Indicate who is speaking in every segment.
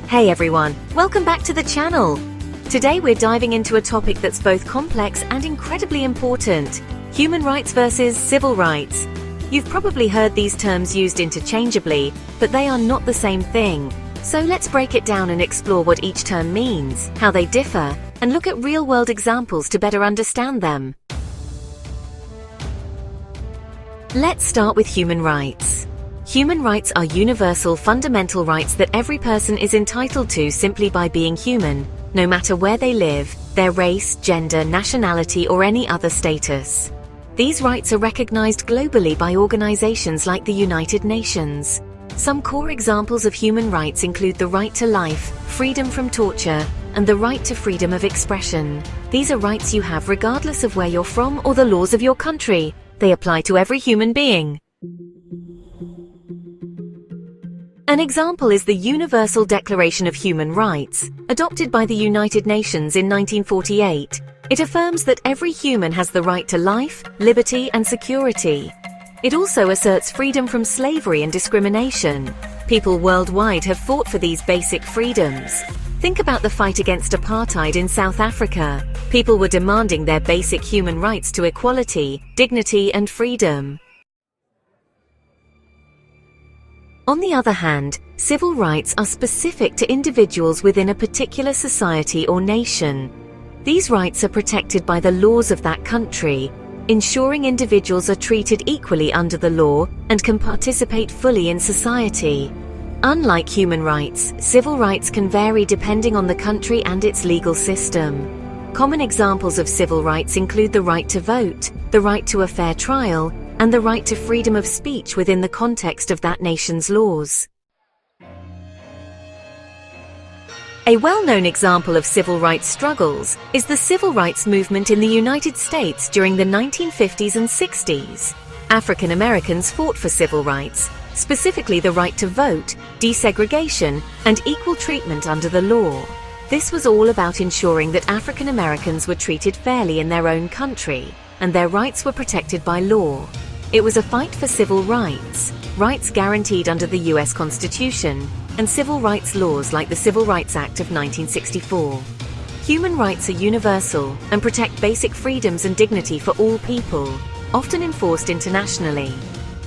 Speaker 1: Hey everyone, welcome back to the channel. Today we're diving into a topic that's both complex and incredibly important: human rights versus civil rights. You've probably heard these terms used interchangeably, but they are not the same thing. So let's break it down and explore what each term means, how they differ, and look at real-world examples to better understand them. Let's start with human rights. Human rights are universal, fundamental rights that every person is entitled to simply by being human, no matter where they live, their race, gender, nationality, or any other status. These rights are recognized globally by organizations like the United Nations. Some core examples of human rights include the right to life, freedom from torture, and the right to freedom of expression. These are rights you have regardless of where you're from or the laws of your country. They apply to every human being. An example is the Universal Declaration of Human Rights, adopted by the United Nations in 1948. It affirms that every human has the right to life, liberty, and security. It also asserts freedom from slavery and discrimination. People worldwide have fought for these basic freedoms. Think about the fight against apartheid in South Africa. People were demanding their basic human rights to equality, dignity, and freedom. On the other hand, civil rights are specific to individuals within a particular society or nation. These rights are protected by the laws of that country, ensuring individuals are treated equally under the law and can participate fully in society. Unlike human rights, civil rights can vary depending on the country and its legal system. Common examples of civil rights include the right to vote, the right to a fair trial, and the right to freedom of speech within the context of that nation's laws. A well-known example of civil rights struggles is the civil rights movement in the United States during the 1950s and 60s. African Americans fought for civil rights, specifically the right to vote, desegregation, and equal treatment under the law. This was all about ensuring that African Americans were treated fairly in their own country, and their rights were protected by law. It was a fight for civil rights, rights guaranteed under the US Constitution, and civil rights laws like the Civil Rights Act of 1964. Human rights are universal and protect basic freedoms and dignity for all people, often enforced internationally.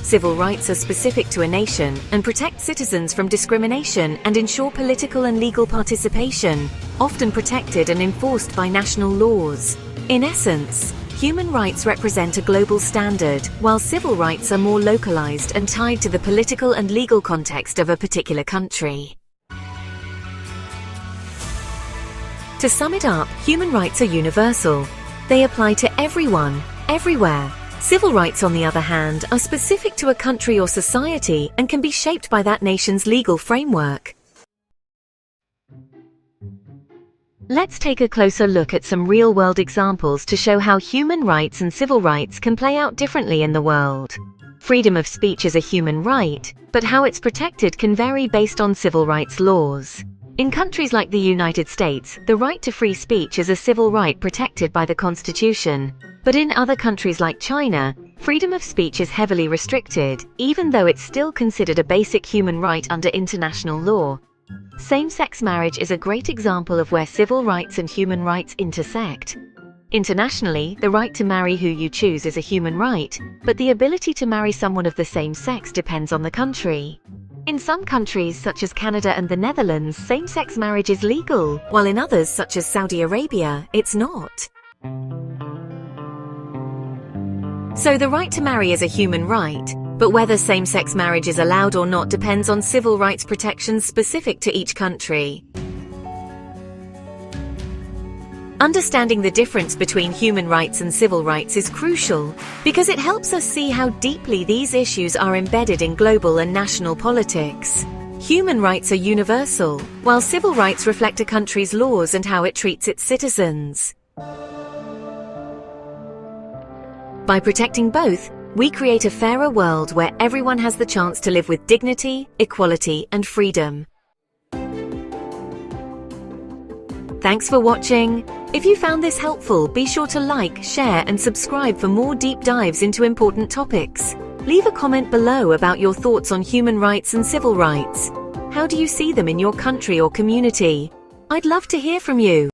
Speaker 1: Civil rights are specific to a nation and protect citizens from discrimination and ensure political and legal participation, often protected and enforced by national laws. In essence, human rights represent a global standard, while civil rights are more localized and tied to the political and legal context of a particular country. To sum it up, human rights are universal. They apply to everyone, everywhere. Civil rights, on the other hand, are specific to a country or society and can be shaped by that nation's legal framework. Let's take a closer look at some real-world examples to show how human rights and civil rights can play out differently in the world. Freedom of speech is a human right, but how it's protected can vary based on civil rights laws. In countries like the United States, the right to free speech is a civil right protected by the Constitution. But in other countries like China, freedom of speech is heavily restricted, even though it's still considered a basic human right under international law. Same-sex marriage is a great example of where civil rights and human rights intersect. Internationally, the right to marry who you choose is a human right, but the ability to marry someone of the same sex depends on the country. In some countries, such as Canada and the Netherlands, same-sex marriage is legal, while in others, such as Saudi Arabia, it's not. So the right to marry is a human right, but whether same-sex marriage is allowed or not depends on civil rights protections specific to each country. Understanding the difference between human rights and civil rights is crucial because it helps us see how deeply these issues are embedded in global and national politics. Human rights are universal, while civil rights reflect a country's laws and how it treats its citizens. By protecting both, we create a fairer world where everyone has the chance to live with dignity, equality, and freedom. Thanks for watching. If you found this helpful, be sure to like, share, and subscribe for more deep dives into important topics. Leave a comment below about your thoughts on human rights and civil rights. How do you see them in your country or community? I'd love to hear from you.